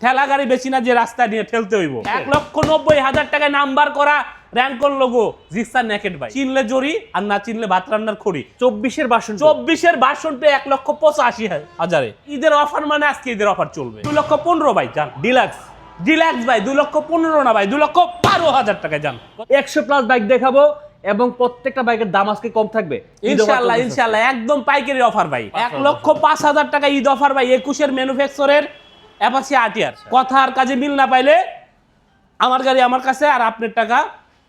ঠেলা গাড়ি বেশি না যে রাস্তায় নিয়ে ঠেলতে হইব 1,90,000 টাকায় নাম্বার করা র‍্যাঙ্কন লোগো জিক্সার নেকেড ভাই, চিনলে জরি আর না চিনলে ভাত রান্নার খড়ি। 24-এর ভার্সন 24-এর ভার্সন পে 1,85,000। ঈদের অফার মানে আজকে ঈদের অফার চলবে 2,15,000 ভাই জান। ডিলাক্স ভাই 2,15,000 না ভাই 2,12,000 টাকায় জান। 100+ বাইক দেখাবো এবং প্রত্যেকটা বাইকের দাম আজকে কম থাকবে ইনশাআল্লাহ একদম পাইকারি অফার ভাই। 1,05,000 টাকা ঈদ অফার ভাই। 21-এর ম্যানুফ্যাকচারের অ্যাপাচি আরটিআর। কথা আর কাজে মিল না পাইলে আমার গাড়ি আমার কাছে আর আপনার টাকা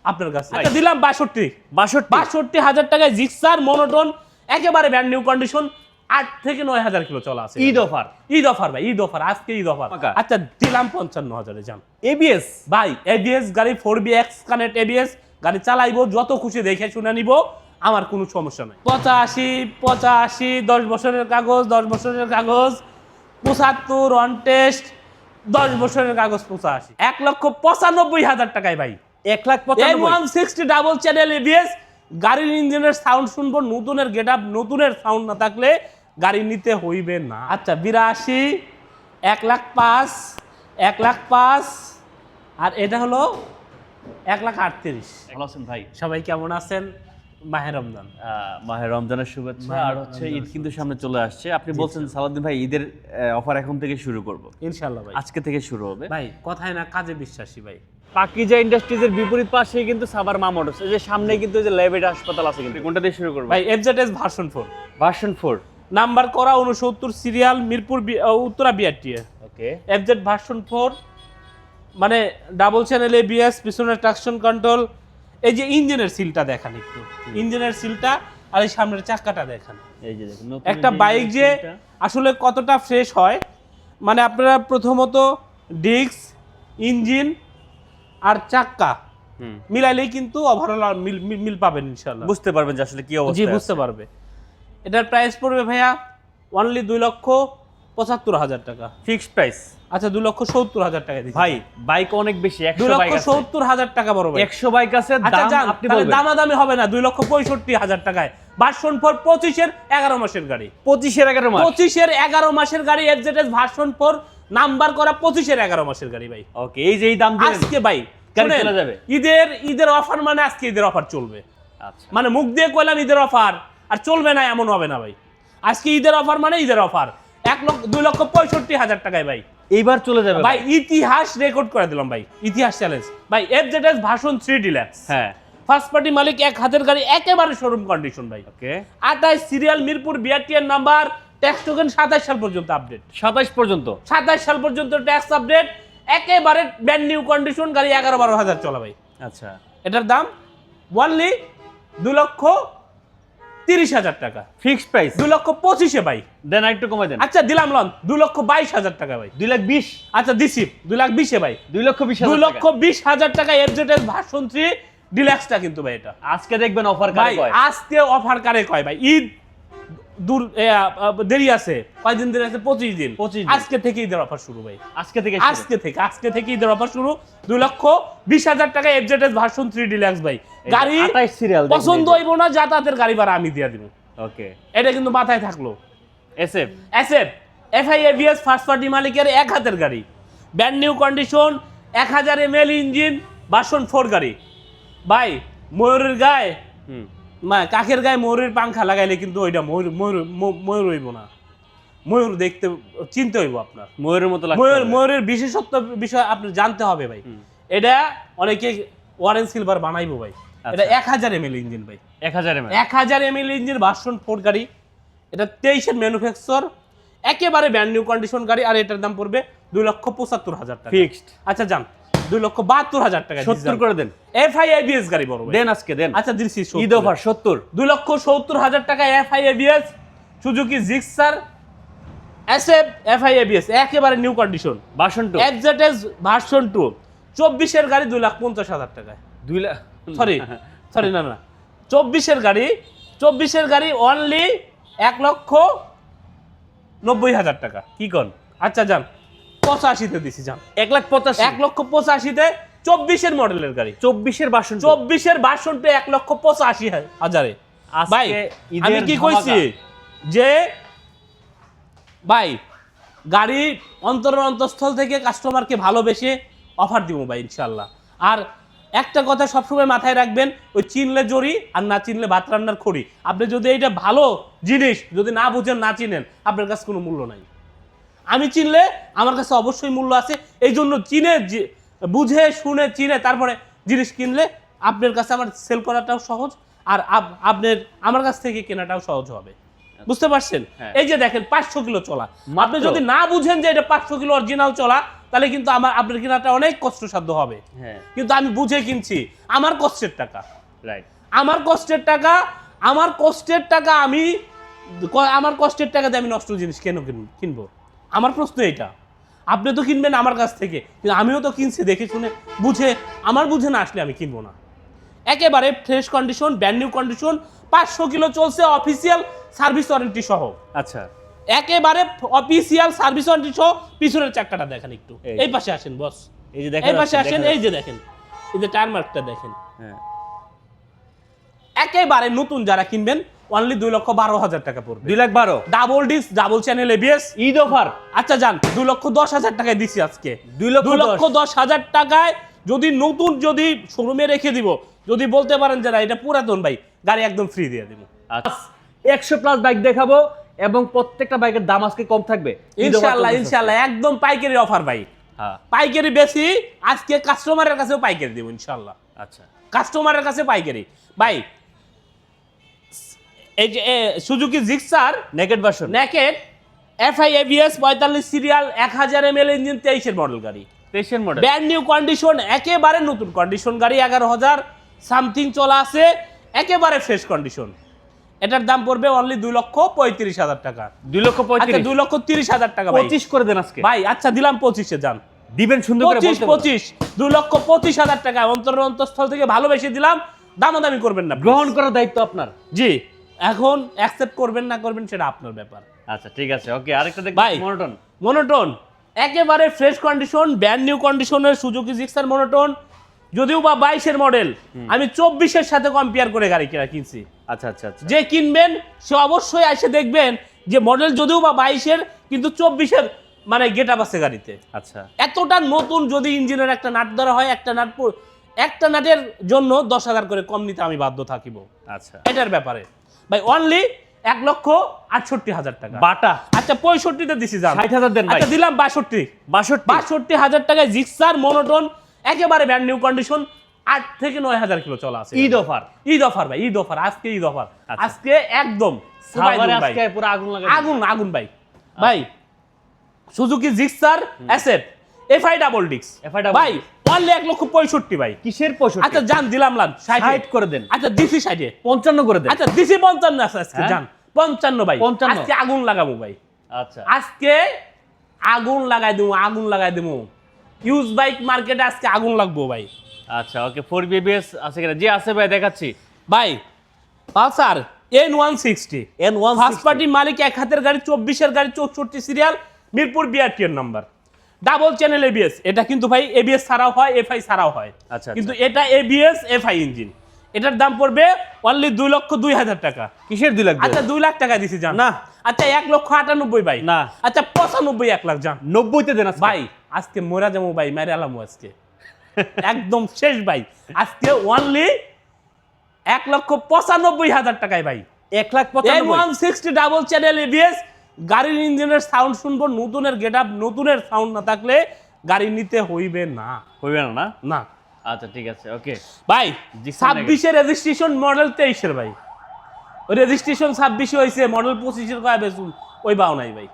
আপনার কাছে। আচ্ছা দিলাম 62,000 টাকায় জিক্সার মনোটোন একেবারে ব্র্যান্ড নিউ কন্ডিশন 8 থেকে 9,000 কিলো চলা আছে। ঈদ অফার ভাই ঈদ অফার আজকে ঈদ অফার। আচ্ছা দিলাম 55,000 জান। এবিএস ভাই এবিএস গাড়ি 4BX কানেক্ট এবিএস গাড়ি চালাইবো যত খুশি দেখে শুনে নিব, আমার কোনো সমস্যা নাই। 85 10 বছরের কাগজ 75 অন টেস্ট 10 বছরের কাগজ 85 1,95,000 টাকায় ভাই। 1,95,000 160 ডাবল চ্যানেল এবিএস। গাড়ির ইঞ্জিনের সাউন্ড শুনবো, নতুনের গেটআপ নতুনের সাউন্ড না থাকলে গাড়ি নিতে হইবে না। আচ্ছা 82 1,05,000 আর এটা হলো 1,38,000। ভালো আছেন ভাই? সবাই কেমন আছেন? মাহে রমজান, মাহে রমজানের শুভেচ্ছা। আর হচ্ছে ঈদ কিন্তু সামনে চলে আসছে। আপনি বলছেন সালাউদ্দিন ভাই ঈদের অফার এখন থেকে শুরু করব। ইনশাআল্লাহ ভাই আজকে থেকে শুরু হবে ভাই। কথায় না কাজে বিশ্বাসী ভাই। পাকিজা ইন্ডাস্ট্রিজের বিপরীত পাশেই কিন্তু সাভার মা মোটরস, এই যে সামনে কিন্তু যে লেবেড হাসপাতাল আছে, কিন্তু কোনটা দিয়ে শুরু করব ভাই? এফজেডএস ভার্সন 4 নাম্বার করা 69 সিরিয়াল মিরপুর উত্তরা বিআরটিএ। ওকে, এফজেড ভার্সন 4 মানে ডাবল চ্যানেল এবিএস, পিছনের ট্রাকশন কন্ট্রোল। এই যে ইঞ্জিনের সিলটা দেখান একটু, ইঞ্জিনের সিলটা আর এই সামনের চাকাটা দেখান। এই যে দেখুন একটা বাইক যে আসলে কতটা ফ্রেশ হয়, মানে আপনারা প্রথমত ডিস্ক, ইঞ্জিন আর চাক্কা মিলাইলেই কিন্তু ওভারঅল মিল পাবেন ইনশাআল্লাহ। বুঝতে পারবেন যে আসলে কি অবস্থা। জি বুঝতে পারবে। এটার প্রাইস পড়বে ভাইয়া অনলি 2,75,000 টাকা ফিক্সড প্রাইস। আচ্ছা 2,70,000 টাকা দিচ্ছি ভাই বাইক অনেক বেশি, 100 বাইক আছে। 2,70,000 টাকা বড় ভাই, 100 বাইক আছে। আচ্ছা দাম আপনি বলবেন, দামাদামি হবে না। 2,65,000 টাকায় ভার্সন 4 25-এর 11 মাসের গাড়ি। 25-এর 11 মাস। 25-এর 11 মাসের গাড়ি এফজেডএস ভার্সন 4 নাম্বার করা 25-এর 11 মাসের গাড়ি ভাই। ওকে, এই যে এই দাম দিলেন আজকে ভাই গাড়ি চলে যাবে। ঈদের অফার মানে আজকে ঈদের অফার চলবে। আচ্ছা, মানে মুখ দিয়ে কইলাম ঈদের অফার আর চলবে না এমন হবে না ভাই। আজকে ঈদের অফার মানে ঈদের অফার 2,65,000 টাকায় ভাই। এইবার চলে যাবে ভাই ইতিহাস রেকর্ড করে দিলাম ভাই, ইতিহাস চ্যালেঞ্জ ভাই। এফজেডএস ভার্সন 3 ডিলাক্স, হ্যাঁ ফার্স্ট পার্টি মালিক, এক হাতের গাড়ি, একেবারে শোরুম কন্ডিশন ভাই। ওকে, 28 সিরিয়াল মিরপুর বিআরটিএর নাম্বার, ট্যাক্স টোকেন 27 সাল পর্যন্ত আপডেট। 27 পর্যন্ত, 27 সাল পর্যন্ত ট্যাক্স আপডেট, একেবারে ব্র্যান্ড নিউ কন্ডিশন গাড়ি, 11-12 চলা ভাই। আচ্ছা এটার দাম অনলি 2,30,000 টাকা ফিক্সড প্রাইস। 2,25,000 ভাই। দেন একটু কমাই দেন। আচ্ছা দিলাম লন 2,22,000 টাকা ভাই। 2,20,000। আচ্ছা দিছি 2,20,000 ভাই। 2,20,000। 2,20,000 টাকা এফজেডএস ভার্সন 3 ডিলাক্সটা কিন্তু ভাই। এটা আজকে দেখবেন অফার ভাই, কারে কয়। আজকে অফার কারে কয় ভাই? ঈদ দূর দেরি আছে, কয়দিন দেরি আছে? 25 দিন। আজকে থেকে ঈদের অফার শুরু ভাই। আজকে থেকে ঈদের অফার শুরু। 2,20,000 টাকা এফজেডএস ভার্সন 3 ডিলাক্স ভাই। গাড়ি 28 সিরিয়াল পছন্দ হইব না, যাতায়াতের গাড়ি ভাড়া আমি দিয়ে দিব। ওকে, এটা কিন্তু মাথায় থাকলো। SF FI ABS first party মালিকের এক হাতের গাড়ি, brand new condition, 1000 ml engine, version 4 গাড়ি ভাই। ময়ূরের গায়ে কাকের গায়ে ময়ূরের পাংখা লাগাইলে কিন্তু ওইটা ময়ূর হইব না। ময়ূর দেখতে চিনতে হইব আপনার, ময়ূরের মতো লাগবে। ময়ূরের বিশেষত্ব বিষয় আপনার জানতে হবে ভাই। এটা অনেকে অরেঞ্জ সিলভার বানাইবো ভাই। এটা 1000 ml ইঞ্জিন ভাই। 1000 ml ইঞ্জিন ভার্সন 4 গাড়ি। এটা 23-এর ম্যানুফ্যাকচার, একেবারে ব্র্যান্ড নিউ কন্ডিশন গাড়ি। আর এটার দাম পড়বে 2,75,000 টাকা ফিক্সড। আচ্ছা যান 2,72,000 টাকা 70 করে দেন। এফআই এবিএস গাড়ি বড় ভাই। দেন আজকে দেন। আচ্ছা দিছি ঈদ অফার 70। 2,70,000 টাকা FI ABS Suzuki Gixxer SF FI ABS, একেবারে new condition version 2 FZS version 2 24-এর গাড়ি 2,50,000 টাকায়। 2 লাখ সরি না 24-এর গাড়ি অনলি 1,90,000 টাকা। কি কোন? আচ্ছা যান 85-তে দিছি, যান 1,85,000। 1,85,000-তে 24-এর মডেলের গাড়ি, 24-এর ভার্সন 24-এর ভার্সন পে 1,85,000 ভাই। আমি কি কইছি যে ভাই গাড়ি অন্তরস্থল থেকে কাস্টমারকে ভালোবেসে অফার দিব ভাই ইনশাল্লাহ। আর একটা কথা সবসময় মাথায় রাখবেন, ওই চিনলে জড়ি আর না চিনলে ভাত রান্নার খড়ি। আপনি যদি এইটা ভালো জিনিস যদি না বুঝেন না চিনেন, আপনার কাছে কোনো মূল্য নাই। আমি চিনলে আমার কাছে অবশ্যই মূল্য আছে। এই জন্য চিনে বুঝে শুনে চিনে তারপরে জিনিস কিনলে আপনার কাছে আমার সেল করাটাও সহজ, আর আপনার আমার কাছ থেকে কেনাটাও সহজ হবে। বুঝতে পারছেন? এই যে দেখেন 500 কিলো চলা, আপনি যদি না বুঝেন যে এটা 500 কিলো অরিজিনাল চলা, তাহলে কিন্তু আপনার কেনাটা অনেক কষ্টসাধ্য হবে। কিন্তু আমি বুঝে কিনছি, আমার কষ্টের টাকা, রাইট, আমার কষ্টের টাকা, আমার কষ্টের টাকা, আমার কষ্টের টাকা দিয়ে আমি নষ্ট জিনিস কেন কিনবো? আমার প্রশ্ন এটা। আপনি তো কিনবেন আমার কাছ থেকে, কিন্তু আমিও তো কিনছি দেখে শুনে বুঝে। আমার বুঝে না আসলে আমি কিনবো না। একেবারে fresh condition, brand new condition, 500 kilo চলছে, অফিসিয়াল সার্ভিস ওয়ারেন্টি সহ। আচ্ছা, একেবারে অফিসিয়াল সার্ভিস ওয়ারেন্টি সহ। পিছনের চাকাটা দেখেন একটু, এই পাশে আসেন বস, এই যে দেখেন, এই পাশে আসেন, এই যে দেখেন, এই যে টায়ার মার্কটা দেখেন। একেবারে নতুন যারা কিনবেন অনলি 2,12,000 টাকা পড়বে। 2,12,000 double disc, double channel ABS, Eid offer. আচ্ছা যান, 2,10,000 টাকায় দিছি আজকে। 2,10,000 টাকায় যদি নতুন, যদি শোরুমে রেখে দিব, যদি বলতে পারেন যে না এটা পুরাতন ভাই, গাড়ি একদম ফ্রি দিয়ে দিব। 100+ বাইক দেখাবো এবং প্রত্যেকটা বাইকের দাম আজকে কম থাকবে ইনশাআল্লাহ, ইনশাআল্লাহ একদম পাইকারি অফার ভাই। পাইকারি বেশি, আজকে কাস্টমারের কাছেও পাইকারি দিব ইনশাআল্লাহ। আচ্ছা, কাস্টমারের কাছে পাইকারি ভাই। এই যে Suzuki Gixxer naked version, naked FI ABS 45 serial 1000 ml engine, 23 এর মডেল গাড়ি, 23 এর মডেল, ব্র্যান্ড নিউ কন্ডিশন, একেবারে নতুন কন্ডিশন গাড়ি, 11,000 সামথিং চলা আছে, একেবারে ফ্রেশ কন্ডিশন। এটার দাম পড়বে অনলি 2,35,000 টাকা। 2,35,000, আচ্ছা 2,30,000 টাকা ভাই। 25 করে দেন আজকে ভাই। আচ্ছা দিলাম 25-এ, যান দিবেন সুন্দর করে, 25, 2,25,000 টাকা অন্তরস্থল থেকে ভালোবেসে দিলাম। দামাদামি করবেন না, গ্রহণ করার দায়িত্ব আপনার। জি, এখন অ্যাকসেপ্ট করবেন না করবেন সেটা আপনার ব্যাপার। আচ্ছা ঠিক আছে, ওকে। আরেকটা দেখ ভাই, মনোটন, মনোটন একেবারে ফ্রেশ কন্ডিশন, ব্র্যান্ড নিউ কন্ডিশনের সুজুকি জিক্সার মনোটন, যদিও বা 22 এর মডেল, আমি 24 এর সাথে কম্পেয়ার করে গাড়ি কিনছি। আচ্ছা আচ্ছা আচ্ছা, যে কিনবেন সে অবশ্যই এসে দেখবেন যে মডেল যদিও বা 22 এর, কিন্তু 24 এর মানে গেটআপ আছে গাড়িতে। আচ্ছা, এতটা নতুন। যদি ইঞ্জিনের একটা নাট ধরা হয়, একটা নাটের জন্য 10,000 করে কম নিতে আমি বাধ্য থাকিব। আচ্ছা, এটার ব্যাপারে ভাই অনলি 1,68,000 টাকা বাটা। আচ্ছা 65-তে দিছি, যান 60,000 দেন ভাই। আচ্ছা দিলাম 62,000 টাকায় জিক্সার মনোটন, একেবারে ব্র্যান্ড নিউ কন্ডিশন, 8 থেকে 9,000 কিলো চলা আছে। ঈদ অফার, ঈদ অফার ভাই, ঈদ অফার আজকে, ঈদ অফার আজকে একদম আজকে পুরো আগুন লাগাই, আগুন ভাই। ভাই Suzuki Gixxer SF FI double disc ভাই অনলি 1,65,000 ভাই। কিসের 65? আচ্ছা জান দিলাম 60 করে দেন। আচ্ছা দিছি 60-এ, 55 করে দেন। আচ্ছা দিছি 55 আছে আজকে, জান 55 ভাই। 55 আজকে আগুন লাগাবো ভাই। আচ্ছা, আজকে আগুন লাগাই দেবো, ইউজ বাইক মার্কেটে আজকে আগুন লাগবো ভাই। আচ্ছা ওকে। 4BBS আছে কিনা? জি আছে ভাই, দেখাচ্ছি ভাই। পালসার N160 ফার্স্ট পার্টি মালিক, এক হাতের গাড়ি, 24 এর গাড়ি, 64 সিরিয়াল, মিরপুর BRT এর নাম্বার, ডাবল চ্যানেল এবিএস। এটা কিন্তু ভাই এবিএস ছাড়াও হয়, এফআই ছাড়াও হয়। আচ্ছা, কিন্তু এটা এবিএস এফআই ইঞ্জিন। এটার দাম পড়বে অনলি 2,02,000 টাকা। কিসের 2 লাখ? আচ্ছা 2 লাখ টাকা দিছি, জান না। আচ্ছা 1,98,000 ভাই। না। আচ্ছা 95, 1 লাখ, জান 90-তে দেন আজকে ভাই। আজকে মোরা যাবো ভাই, মেরে আলামু আজকে একদম শেষ ভাই। আজকে অনলি 1,95,000 টাকায় ভাই। 1,95,000 N160 ডাবল চ্যানেল এবিএস। গাড়ির ইঞ্জিনের সাউন্ড শুনবো, নতুনের গেটআপ, নতুনের সাউন্ড না থাকলে গাড়ি নিতে হইবে না, না। আচ্ছা ঠিক আছে, ওকে ভাই। 26-এর রেজিস্ট্রেশন, মডেল 23-এর ভাই। ওই রেজিস্ট্রেশন 26-এ হয়েছে, মডেল 25-এর কয় বেচুন ওই বাও নাই ভাই।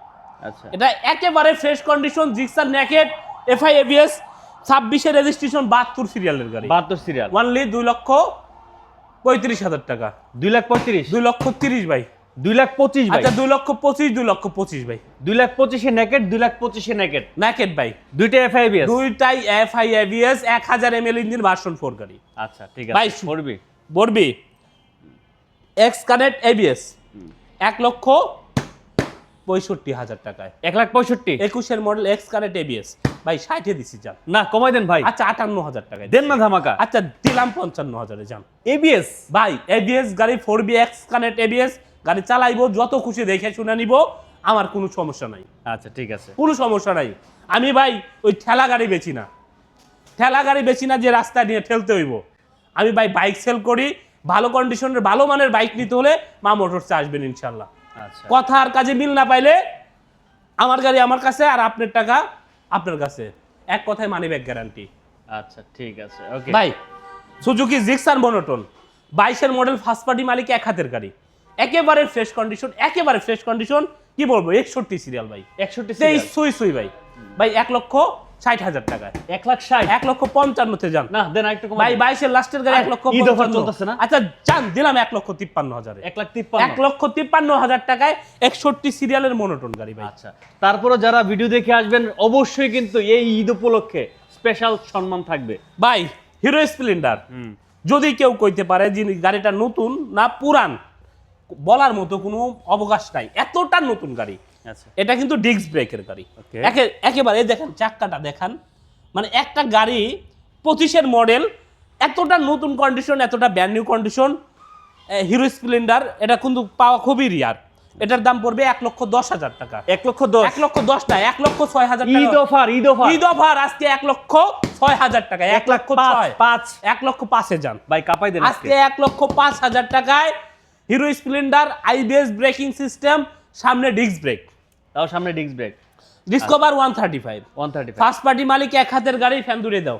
আচ্ছা, এটা একেবারে fresh condition, Gixxer naked FI ABS, 26-এর রেজিস্ট্রেশন, 72 সিরিয়ালের গাড়ি, 72 সিরিয়াল, অনলি 2,35,000 টাকা। 2,35,000, 2,30,000 ভাই। 2,25,000 ভাই। আচ্ছা 2,25,000 ভাই। 2,25,000 নেকেড, 2,25,000 নেকেড, নেকেড ভাই। দুইটা FIBS, দুইটাই FI ABS, 1000 ml engine, version 4 গাড়ি। আচ্ছা ঠিক আছে ভাই, বলবি এক্স কানেক্ট এবিএস 1,65,000 টাকায়। 1,65,000, 21-এর মডেল এক্স কানেক্ট এবিএস ভাই, 60-এ দিছি, যান না কমাই দেন ভাই। আচ্ছা 58,000 টাকায় দেন না ধামাকা। আচ্ছা দিলাম 55,000-এ, যান ABS ভাই। এবিএস গাড়ি, 4B এক্স কানেক্ট এবিএস গাড়ি চালাইবো, যত খুশি দেখে শুনে নিব। আমার কোনো সমস্যা নাই, আচ্ছা ঠিক আছে, কোনো সমস্যা নাই। আমি ভাই ওই ঠেলা গাড়ি বেচি না, ঠেলা গাড়ি বেচি না যে রাস্তায় নিয়ে ঠেলতে হইব। আমি ভাই বাইক সেল করি, ভালো কন্ডিশনের ভালো মানের বাইক নিতে হলে মা মোটরসে আসবেন ইনশাল্লাহ। আচ্ছা কথা আর কাজে মিল না পাইলে আমার গাড়ি আমার কাছে আর আপনার টাকা আপনার কাছে, এক কথায় মানি ব্যাক গ্যারান্টি। আচ্ছা ঠিক আছে, ওকে ভাই সুজুকি জিক্সার মনোটন 22-এর মডেল, ফার্স্ট পার্টি মালিক, এক হাতের গাড়ি, একেবারে ফ্রেশ কন্ডিশন, একেবারে ফ্রেশ কন্ডিশন। কি বলবো, 61 সিরিয়াল ভাই, 61 সুই সুই ভাই, ভাই 1,60,000 টাকায়, 1,60,000 1,55,000 যান না দেন একটু কম ভাই। 22-এর লাস্টের গাড়ি 1,55,000 ঈদ অফার চলতেছে না? আচ্ছা যান, দিলাম 1,53,000, 1,53,000 1,53,000 টাকায় 61 সিরিয়ালের মনোটন গাড়ি ভাই। আচ্ছা, তারপরে যারা ভিডিও দেখে আসবেন অবশ্যই কিন্তু এই ঈদ উপলক্ষে স্পেশাল সম্মান থাকবে ভাই হিরো স্প্লেন্ডার, যদি কেউ কইতে পারে যে গাড়িটা নতুন না পুরান, বলার মতো কোনো অবকাশ নাই, এতটা নতুন গাড়ি। আচ্ছা এটা কিন্তু ডিস্ক ব্রেকের গাড়ি, Okay. একেবারে দেখেন চাক্কাটা দেখান, মানে একটা গাড়ি 25-এর মডেল, এতটা নতুন কন্ডিশন, এতটা brand new condition hero Splendor, এটা কিন্তু পাওয়া খুবই রিয়ার। এটার দাম পড়বে 1,10,000 টাকা। 1,10,000 1,10,000 না, 1,06,000 টাকা। Eid offer, Eid offer, Eid offer আজকে 1,06,000 টাকা, 1,05,000 1,05,000 যান ভাই কাপাই দেন আজকে 1,05,000 টাকায় Hero Splendor IBS braking system, সামনে ডিস্ক ব্রেক, তাও সামনে disc brake, Discover 135, 135 first party মালিক, এক হাতের গাড়ি, ফ্যান দূরে দাও,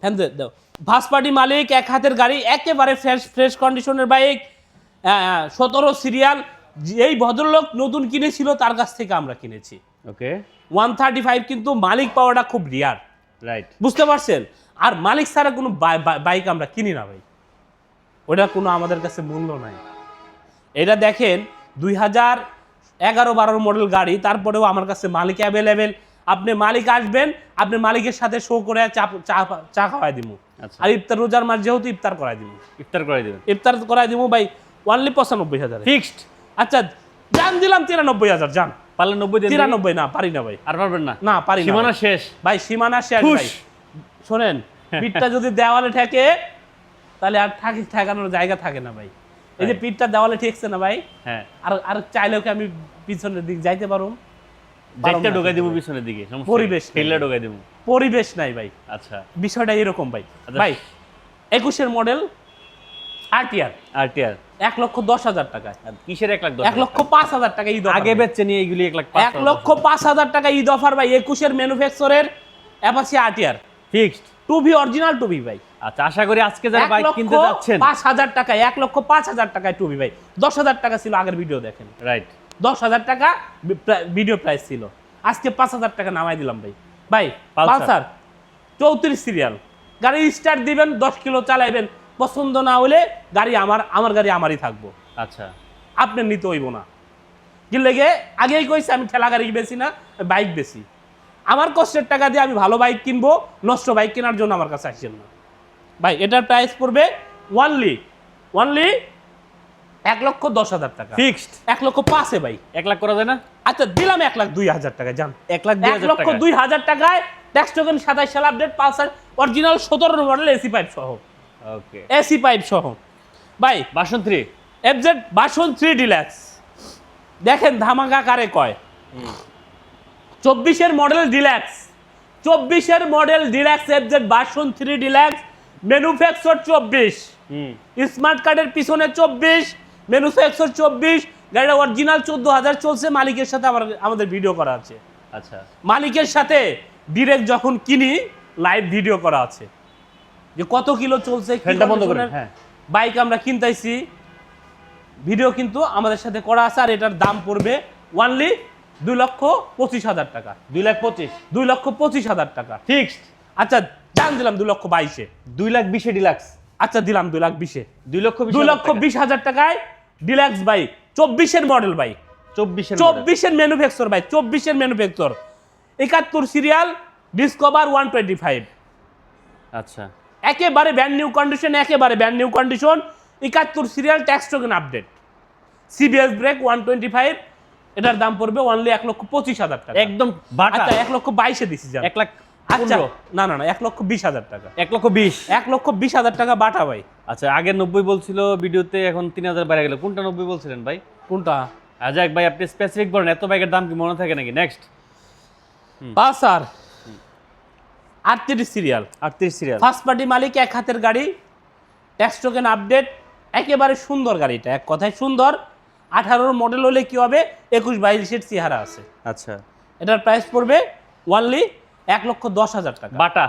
ফ্যান দূরে দাও, ফার্স্ট পার্টি মালিক, এক হাতের গাড়ি, একেবারে ফ্রেশ কন্ডিশনের বাইক, 17 সিরিয়াল। এই ভদ্রলোক নতুন কিনেছিল, তার কাছ থেকে আমরা কিনেছি। ওকে 135 কিন্তু মালিক পাওয়াটা খুব রিয়ার, রাইট, বুঝতে পারছেন? আর মালিক ছাড়া কোনো বাইক আমরা কিনি না ভাই, ওটা কোনো আমাদের কাছে মূল্য নাই। এটা দেখেন 2011-12 মডেল গাড়ি, তারপরেও আমার কাছে মালিক অ্যাভেলেবেল। আপনি মালিক আসবেন, আপনি মালিকের সাথে শো করে চা খাওয়াই দিব, আচ্ছা আর ইফতার রোজার মাস যেহেতু ইফতার করাই দিব, ইফতার করে দিবেন, ইফতার করাই দিব ভাই অনলি 95,000 ফিক্সড। আচ্ছা জান দিলাম 93,000, জান পারলে 90 দেন, 93 না, পারি না ভাই, আর পারবেন না, না পারি না সীমানা শেষ ভাই, সীমানা শেষ খুশ। ভাই। শোনেন, পিঠটা যদি দেওয়ালে ঠেকে তাহলে আর ঠেকানোর জায়গা থাকে না ভাই। এই যে পিঠটা দেওয়ালে ঠেকছে না ভাই, হ্যাঁ আর আর চাইলেও কি আমি পিছনের দিক যাইতে পারো? যেটা ঢোকাই দেবো পিছনের দিকে, পরিবেশ নেই। ঠেলে ঢোকাই দেবো, পরিবেশ নাই ভাই, আচ্ছা বিষয়টা এরকম ভাই। আচ্ছা। ভাই 21-এর মডেল আরটিআর, আরটিআর 1,10,000 টাকায়, কিসের 1,10,000 1,05,000 টাকা ঈদ আগে বেচছে নিয়ে এইগুলি 1,05,000 1,05,000 টাকা ঈদ অফার ভাই। 21-এর ম্যানুফ্যাকচারের অ্যাপাচি আরটিআর ফিক্সড। টুবি, অরিজিনাল টুবি ভাই। আচ্ছা, আশা করি আজকে যারা বাইক কিনতে যাচ্ছেন 1,05,000 টাকায়, 1,05,000 টাকায় টুবি ভাই। 10,000 টাকা ছিল আগের ভিডিও দেখেন, রাইট, 10,000 টাকা ভিডিও প্রাইস ছিল, আজকে 5,000 টাকা নামাই দিলাম ভাই। ভাই পালসার 34 সিরিয়াল গাড়ি, স্টার্ট দিবেন, 10 কিলো চালাইবেন, পছন্দ না হলে গাড়ি আমার গাড়ি আমারই থাকবো, আচ্ছা আপনার নিতে হইব না। কি লেগে আগেই কইছি আমি ঠেলা গাড়ি বেশি না, বাইক বেশি। আমার কষ্টের টাকা দিয়ে আমি ভালো বাইক কিনবো, নষ্ট বাইক কেনার জন্য আমার কাছে আসছেন না ভাই। এটার প্রাইস পড়বে ওয়ানলি 1,10,000 টাকা, ফিক্সড। 1,05,000 ভাই। 1 লাখ করা যায় না? আচ্ছা দিলাম 1,02,000 টাকা, জান 1,02,000 টাকা, 1,02,000 টাকায় ট্যাক্স টোকেন 27 সাল update, Pulsar original 17 model, AC pipe সহ, ওকে এসি পাইপ সহ ভাই। ভার্সন 3 এফজেড ভার্সন 3 ডিলাক্স দেখেন ধামাকা কারে কয়। 24-এর মডেল ডিলাক্স, 24-এর model deluxe FZ version 3 deluxe, manufacture 24, smart কার্ডের পিছনে 24, ম্যানুফ্যাকচার 24, গাড়িটা অরিজিনাল 14,000 চলছে। মালিকের সাথে আমাদের ভিডিও করা আছে, আচ্ছা মালিকের সাথে ডিরেক্ট যখন কিনি লাইভ ভিডিও করা আছে যে কত কিলো চলছে, কি ফ্যানটা বন্ধ করেন, কন্ডিশনের হ্যাঁ বাইক আমরা কিনতেছি, ভিডিও কিন্তু আমাদের সাথে করা আছে। আর এটার দাম পড়বে ওয়ানলি 2,25,000 টাকা, 2,25,000 2,25,000 টাকা ফিক্সড। আচ্ছা জান দিলাম 2,22,000, 2,20,000 ডিলাক্স, আচ্ছা দিলাম 2,20,000, 2,20,000 2,20,000 টাকায় ডিলাক্স বাইক, 24-এর মডেল বাইক, 24-এর ম্যানুফ্যাকচার বাইক, 24-এর ম্যানুফ্যাকচার, 71 সিরিয়াল, ডিসকভার 125, আচ্ছা একেবারে ব্র্যান্ড নিউ কন্ডিশন, একেবারে brand new condition, 71 serial, tax token update, CBS brake 125। এটার দাম পড়বে অনলি 1,25,000 টাকা, একদম বাটা। আচ্ছা 1,22,000 দিছি জান, 1 লাখ আচ্ছা না 1,20,000 টাকা, 1,20,000 1,20,000 টাকা বাটা ভাই। আচ্ছা, আগে 90 বলছিল ভিডিওতে, এখন 3,000 বেড়ে গেল, কোনটা 90 বলছিলেন ভাই? কোনটা? যাক ভাই, আপনি স্পেসিফিক বলেন, এত বাইকের দাম কি মনে থাকে নাকি? Next Pulsar 38 serial, 38 serial, first party মালিক, এক হাতের গাড়ি, ট্যাক্স টোকেন আপডেট, একেবারে সুন্দর গাড়িটা, এক কথায় সুন্দর। 18 মডেল হলে কি হবে, 21-22 চেহারা আছে। আচ্ছা, এটার প্রাইস পড়বে ওয়ানলি 1,10,000 টাকা। বাটা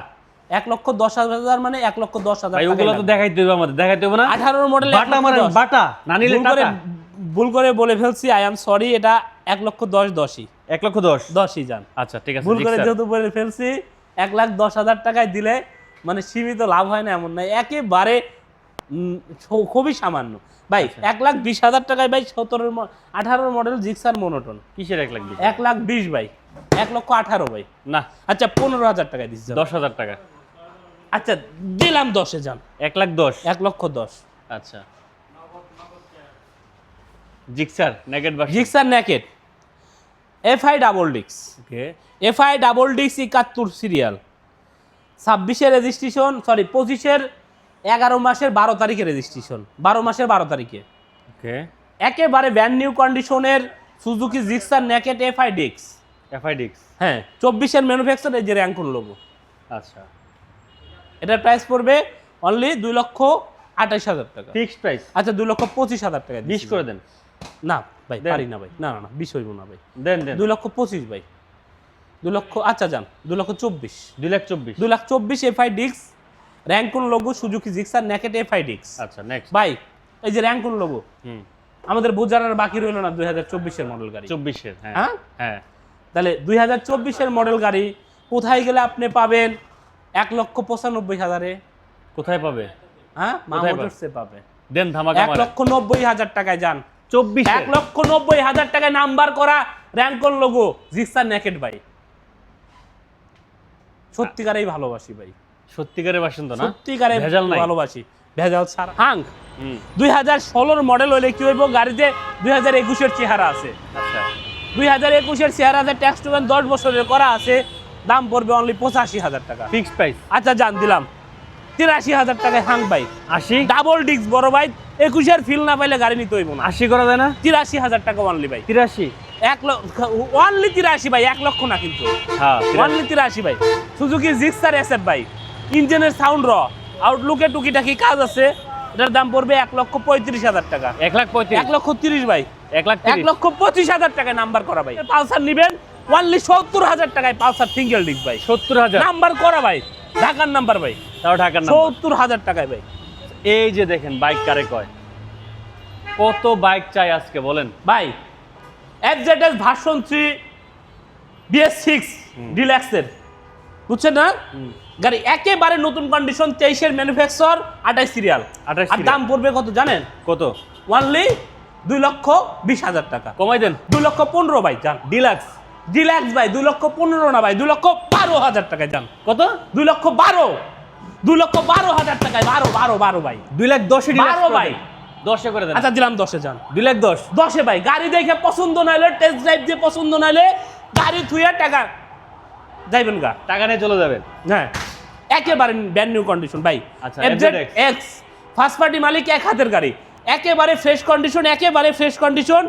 1,10,000 মানে 1,10,000 ভাই, ওগুলো তো দেখাইতে হবে আমাদের, দেখাইতে হবে না? 18 মডেল বাটা মানে বাটা, না নিলে টাটা। ভুল করে বলে ফেলছি, আই এম সরি, এটা 1,10,000 10ই যান। আচ্ছা ঠিক আছে, ভুল করে যেহেতু বলে ফেলছি, 1,10,000 টাকায় দিলে মানে সীমিত লাভ হয় না এমন নয়, একেবারে খুবই সামান্য ভাই। 1,20,000 টাকায় ভাই 18 মডেল জিক্সার মোনোটন। কিসের 1,20,000? 1,20,000 ভাই, 1,18,000 ভাই। না, আচ্ছা 15,000 টাকায় দিচ্ছি। 10,000 টাকা। আচ্ছা দিলাম 10-এ যান, 1,10,000। 1,10,000। আচ্ছা, Gixxer naked version, Gixxer naked, FI double ডিক্স, ওকে, এফআই ডাবল ডিক্স 71 সিরিয়াল, 26-এর রেজিস্ট্রেশন, সরি 25-এর 11 মাসের 12 তারিখে রেজিস্ট্রেশন, 12 মাসের 12 তারিখে। ওকে, একেবারে ব্র্যান্ড নিউ কন্ডিশনের সুজুকি জিক্সার নেকেট এফআই ডিক্স। এফআইডিক্স, হ্যাঁ 24-এর ম্যানুফ্যাকচার, এই যে র্যাঙ্কুন লোগো। আচ্ছা, এটার প্রাইস পড়বে অনলি 2,28,000 টাকা। Fixed price. আচ্ছা 2,25,000 টাকা 20 করে দেন। না ভাই, দেন। পারি না ভাই, না না না 20 হইব না ভাই, দেন দেন। 2,25,000 ভাই, 2 লক্ষ। আচ্ছা যান 2,24,000, 2,24,000। 2,24,000 এফআই ডিক্স, র্যাঙ্কুন logo, Suzuki Gixxer naked FI ডিক্স। আচ্ছা নেক্সট ভাই এই যে র্যাঙ্কুন লোগো, হুম, আমাদের বোঝানোর বাকি রইল না 2024-এর মডেল গাড়ি। 24-এর, হ্যাঁ হ্যাঁ হ্যাঁ। তাহলে 2024-এর মডেল গাড়ি কোথায় গেলে আপনি পাবেন 1,95,000-এ? কোথায় পাবে? হ্যাঁ কোথায় মোটরসে পাবে দেন ধামাকা মারা। 1,90,000 টাকায় যান। 24-এ 1,90,000 টাকায় নাম্বার করা র্যাঙ্কন লোগো জিক্সার নেকেট ভাই, সত্যিকারেই ভালোবাসি ভাই, সত্যিকারের বাসিন্দা না, সত্যিকারে ভেজাল নাই। ভালোবাসি, ভেজাল ছাড়া। হাং হুম, 2016-এর মডেল হলে কি হইব, গাড়িতে 2021-এর চেহারা আছে, আচ্ছা 2021-এর চেহারাতে ট্যাক্স টোকেন 10 বছরের করা আছে, দাম পড়বে অনলি 85,000 টাকা। Fixed price. আচ্ছা জান দিলাম 83,000 টাকায় হাং ভাই, 80 ডাবল ডিস্ক বড় ভাই, 21-এর ফিল না পাইলে গাড়ি নিতে হইব না। 80 করা যায় না? 83,000 টাকা অনলি ভাই, 83। 1 লক্ষ অনলি 83 ভাই, 1 লক্ষ না কিন্তু, হ্যাঁ অনলি 83 ভাই। সুজুকি জিক্সার এসএফ ভাই, ইঞ্জিনের সাউন্ড র, আউটলুকে টুকিটাকি কাজ আছে, এটার দাম পড়বে 1,35,000 টাকা। 1,35,000, 1,30,000 ভাই, 1,30,000, 1,25,000 টাকায় নাম্বার করা ভাই। পালসার নিবেন অনলি 70,000 টাকায়, পালসার সিঙ্গেল ডিস্ক ভাই, 70,000। নাম্বার করা ভাই, ঢাকার নাম্বার ভাই, তাও ঢাকার নাম। 70,000 টাকায় ভাই। এই যে দেখেন বাইক কারে কয়, কত বাইক চাই আজকে বলেন ভাই এফজেডএস ভার্সন 3 BS6 ডিলাক্সের, বুঝছেন না গাড়ি, একেবারে নতুন কন্ডিশন, 23-এর ম্যানুফ্যাকচার, 28 সিরিয়াল, 28 আর দাম পড়বে কত জানেন? কত? অনলি 2,20,000 টাকা। কমাই দেন। 2,15,000 ভাই যান। ডিলাক্স ডিলাক্স ভাই 2,15,000 না ভাই, 2,12,000 টাকায় যান। কত? 2,12,000 টাকায়, 12 ভাই, 2,10,000 ডিলাক্স 12 ভাই। 10 করে দেন। আচ্ছা দিলাম 10-এ যান। 2,10,000। 10-এ ভাই, গাড়ি দেখে পছন্দ নাইলে, টেস্ট ড্রাইভ দিয়ে পছন্দ নাইলে, গাড়ি থুয়ে টাকা যাইবেন গা, টাকা নিয়ে চলে যাবেন। হ্যাঁ একেবারে ব্র্যান্ড নিউ কন্ডিশন ভাই। আচ্ছা, FZX ফার্স্ট পার্টি মালিক, এক হাতের গাড়ি, একেবারে ফ্রেশ কন্ডিশন, একেবারে ফ্রেশ কন্ডিশন।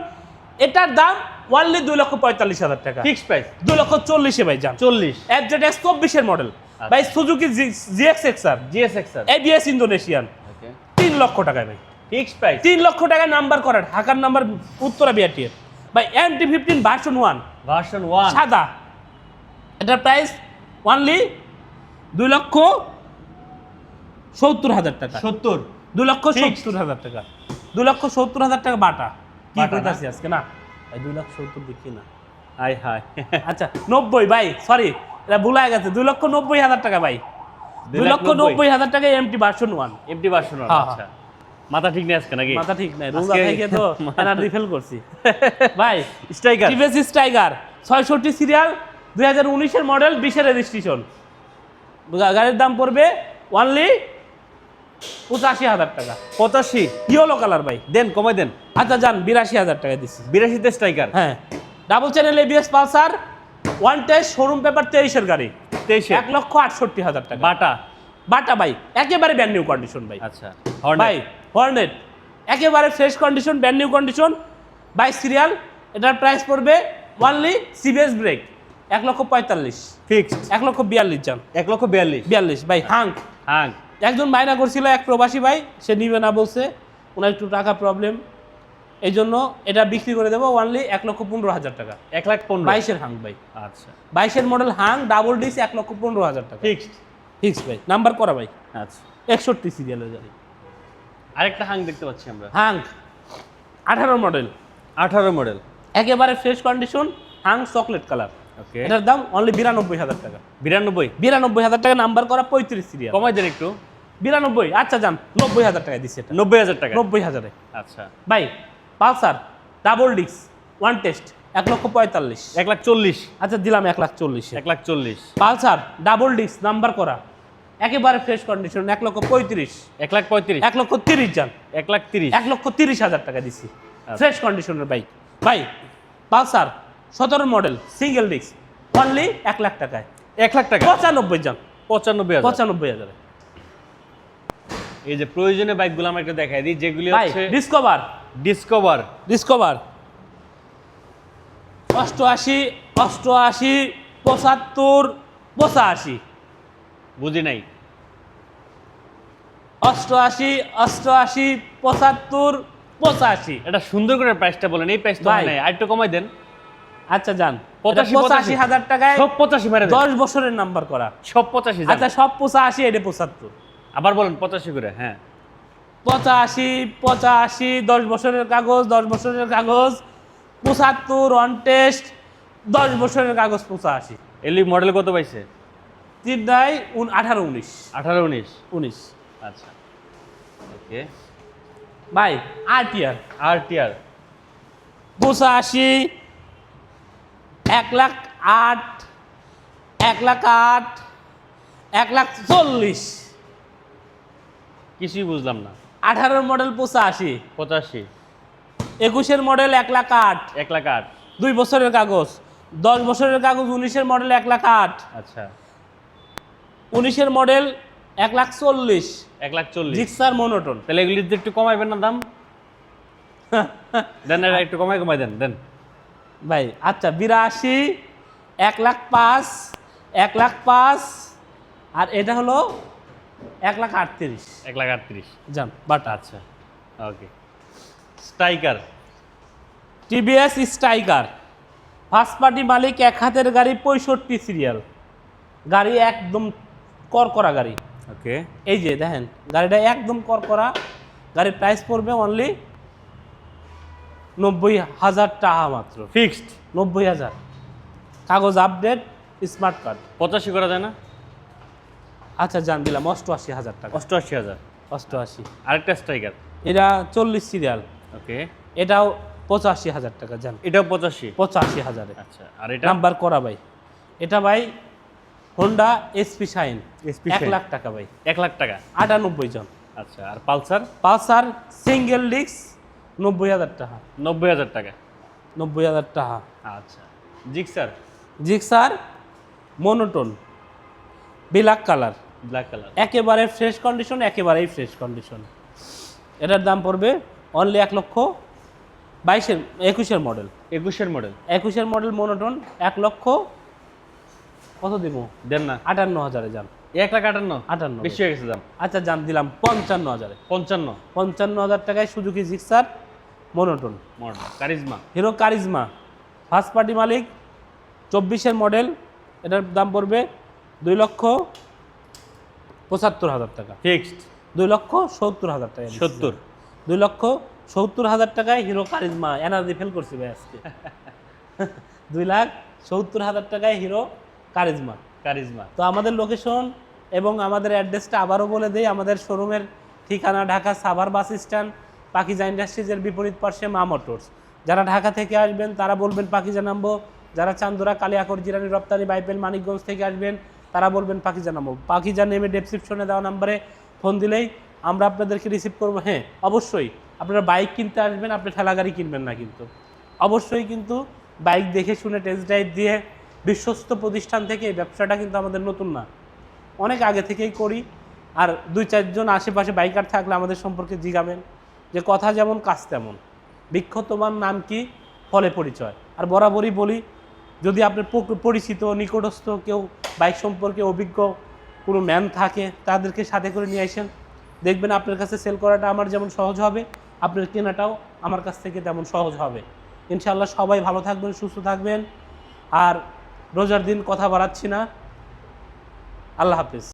এটার দাম অনলি 2,45,000 টাকা। ফিক্সড প্রাইস 2,40,000-এ ভাই যান। 40। FZX 24-এর মডেল ভাই, Suzuki GSX-R, GSX-R, ABS Indonesian, okay 3 lakh টাকায় ভাই, ফিক্সড প্রাইস 3 লক্ষ টাকায় নাম্বার করা, ঢাকার নাম্বার, উত্তরা বিআরটি ভাই। MT-15 ভার্সন 1 ভার্সন 1 সাদা, এটার প্রাইস অনলি 2,70,000 টাকা। 70। 2,70,000 টাকা, 2,70,000 টাকা বাটা। কি বাটা না? কইতাছি আজকে না ভাই, 2,70,000 দেখি না। High high. আচ্ছা 90 ভাই, সরি এটা ভুল হয়ে গেছে, 2,90,000 টাকা ভাই, 2,90,000 টাকা MT ভার্সন 1। MT version 1। হ্যাঁ, আচ্ছা, মাথা ঠিক নেই আজকে নাকি? মাথা ঠিক নাই, রোজা আজকে- থেকে তো এনার্জি ফেল করছি ভাই। স্ট্রাইকার টিভিএস স্ট্রাইকার 66 সিরিয়াল, 2019-এর মডেল, 20-এর রেজিস্ট্রেশন, গাড়ির দাম পড়বে অনলি 85,000 টাকা। 85 ইয়েলো কালার ভাই, দেন, কমাই দেন। আচ্ছা যান 82,000 টাকা দিচ্ছি। 82 তে স্ট্রাইকার। হ্যাঁ double channel ABS Pulsar, one test, showroom paper, 23-এর গাড়ি, 23। 1,68,000 টাকা। বাটা। বাটা ভাই, একেবারে ব্র্যান্ড নিউ কন্ডিশন ভাই। আচ্ছা, ভাই হর্নেট একেবারে fresh condition, brand new condition, 22 serial, এটার প্রাইস পড়বে ওয়ানলি সিবিএস ব্রেক 1,45,000 ফিক্সড 1,42,000 জান 1,42,000 42 ভাই হাঙ্ক হ্যাঁ একজন বায়না করছিল এক প্রবাসী ভাই, সে নিবে না বলছে, ওনার একটু টাকা প্রবলেম, এই জন্য এটা বিক্রি করে দেবো ওয়ানলি 1,15,000 টাকা। 1,15,000 22-এর হাং ভাই, আচ্ছা 22-এর মডেল হাং ডাবল ডিস 1,15,000 টাকা ফিক্সড ফিক্স ভাই, নাম্বার করা ভাই, আচ্ছা 61 সিরিয়ালের গাড়ি। আরেকটা হাং দেখতে পাচ্ছি আমরা, হাং 18 মডেল, 18 মডেল, একেবারে fresh condition, Hang chocolate colour. ওকে এটার দাম অনলি 92,000 টাকা। 92 টাকা, নাম্বার করা 35 সিরিয়াল। কমাই দেন একটু। 92, আচ্ছা যান 90,000 টাকা দিচ্ছে এটা, 90,000 টাকা 90,000-এ। আচ্ছা ভাই Pulsar double disc one test 1,45,000। 1,40,000 আচ্ছা দিলাম 1,40,000। 1,40,000 পালসার ডাবল ডিস্ক নাম্বার করা একেবারে ফ্রেশ কন্ডিশন 1,35,000। 1,35,000 1,30,000 যান, 1,30,000 1,30,000 টাকা দিছি আচ্ছা। ফ্রেশ কন্ডিশনের বাইক। ভাই Pulsar 17 model single disc only 1,00,000 টাকায়, 1,00,000 টাকা 95 যান, 95,000 95,000। এই যে প্রয়োজনীয় বাইকগুলো আমরা একটু দেখাই দিই, যেগুলি ভাই হচ্ছে ডিসকভার ডিসকভার 88, 88, 75, 85, বুঝি নাই 88, 88, 75, 85। এটা সুন্দর করে প্রাইসটা বলেন, এই প্রাইস তো ভাই। নাই, আরেকটু কমাই দেন। আচ্ছা যান 85,000 টাকায় সব 85 মেরে দেন, 10 বছরের নাম্বার করা। সব 85 আচ্ছা সব 85, এটা 75। আবার বলেন 85 করে, হ্যাঁ 85, 10 বছরের কাগজ, 10 বছরের কাগজ 75 অন টেস্ট, 10 বছরের কাগজ 85। এলি মডেল কত পাইছে? তিনটায় 18, 19, 18 19 19। আচ্ছা ওকে। ভাই আরটিআর আরটিআর 85, 1,08,000, 1,08,000, 1,40,000। কিছুই বুঝলাম না। 18 মডেল 85, 85 21-এর মডেল 1,08,000, 1,08,000 2 বছরের কাগজ, 10 বছরের কাগজ 19-এর মডেল 1,08,000, আচ্ছা 19-এর মডেল 1,40,000, 1,40,000 জিক্সার মনোটন। তাহলে এগুলি একটু কমাইবেন না দাম? দেন এটা একটু কমাই দেন দেন ভাই আচ্ছা 82, 1,05,000, 1,05,000, আর এটা হলো 1,38,000। 1,38,000 জান বাটা। আচ্ছা okay. Striker TVS Striker first party মালিক, এক হাতের গাড়ি, 65 সিরিয়াল গাড়ি, একদম করকরা গাড়ি। ওকে এই যে দেখেন গাড়িটা একদম করকরা, গাড়ির প্রাইস পড়বে অনলি 90,000 টাকা মাত্র, ফিক্সড 90,000। কাগজ আপডেট, স্মার্ট কার্ড। 85 করা যায় না? আচ্ছা জান দিলাম 88,000 টাকা, 88,000। 88। আরেকটা স্ট্রাইকার, এটা 40 সিরিয়াল, ওকে এটাও 85,000 টাকা জান, এটাও 85। 85,000। আচ্ছা আর এটা নাম্বার করা ভাই, এটা ভাই Honda SP Shine, SP 1 Shine. Lakh টাকা ভাই, 1,00,000 টাকা 98 জন। আচ্ছা আর পালসার পালসার সিঙ্গেল ডিস্ক 90,000 টাকা, 90,000 টাকা 90,000 টাকা। আচ্ছা Gixxer Gixxer monotone black colour, black colour একেবারে ফ্রেশ কন্ডিশন, একেবারেই ফ্রেশ কন্ডিশন। এটার দাম পড়বে অনলি 1,22,000, 21-এর মডেল, 21-এর মডেল 21-এর মডেল মনোটোন 1,00,000 কত দিব? দেন না 58,000-এ যান, 1,58,000 58। বেশি হয়ে গেছে দাম। আচ্ছা জান দিলাম 55,000-এ, 55 55,000 টাকায় Suzuki Gixxer monotone. Model Karizma Hero Karizma first party মালিক, 24-এর মডেল, এটার দাম পড়বে 2,75,000 টাকা, ফিক্সড 2,70,000 টাকা, 70 2,70,000 টাকায় হিরো কারিজমা। এনার্জি ফেল করছি ভাই আজকে। 2,70,000 টাকায় হিরো কারিজমা। কারিজমা তো আমাদের লোকেশন এবং আমাদের অ্যাড্রেসটা আবারও বলে দেই। আমাদের শোরুমের ঠিকানা ঢাকা সাভার বাস স্ট্যান্ড, পাকিজা ইন্ডাস্ট্রিজের বিপরীত পার্শ্বে মা মোটরস। যারা ঢাকা থেকে আসবেন তারা বলবেন পাকিজা নামবো, যারা চান্দুরা, কালিয়াকড়, জিরানি, রপ্তানি, বাইপেল, মানিকগঞ্জ থেকে আসবেন তারা বলবেন পাকিজা নামবো। পাকিজা নেমে ডেসক্রিপশনে দেওয়া নাম্বারে ফোন দিলেই আমরা আপনাদেরকে রিসিভ করবো। হ্যাঁ অবশ্যই আপনারা বাইক কিনতে আসবেন, আপনি ঠেলা গাড়ি কিনবেন না কিন্তু, অবশ্যই কিন্তু বাইক দেখে শুনে টেস্ট ড্রাইভ দিয়ে বিশ্বস্ত প্রতিষ্ঠান থেকে। এই ব্যবসাটা কিন্তু আমাদের নতুন না, অনেক আগে থেকেই করি। আর 2-4 জন আশেপাশে বাইকার থাকলে আমাদের সম্পর্কে জিজ্ঞাবেন, যে কথা যেমন কাজ তেমন। বৃক্ষ তোমার নাম কি, ফলে পরিচয়। আর বরাবরই বলি, যদি আপনার পরিচিত নিকটস্থ কেউ বাইক সম্পর্কে অভিজ্ঞ কোনো ম্যান থাকে, তাদেরকে সাথে করে নিয়ে আসেন, দেখবেন আপনার কাছে সেল করাটা আমার যেমন সহজ হবে, আপনার কেনাটাও আমার কাছ থেকে তেমন সহজ হবে। ইনশাআল্লাহ সবাই ভালো থাকবেন, সুস্থ থাকবেন। আর রোজার দিন কথা বাড়াচ্ছি না। আল্লাহ হাফেজ।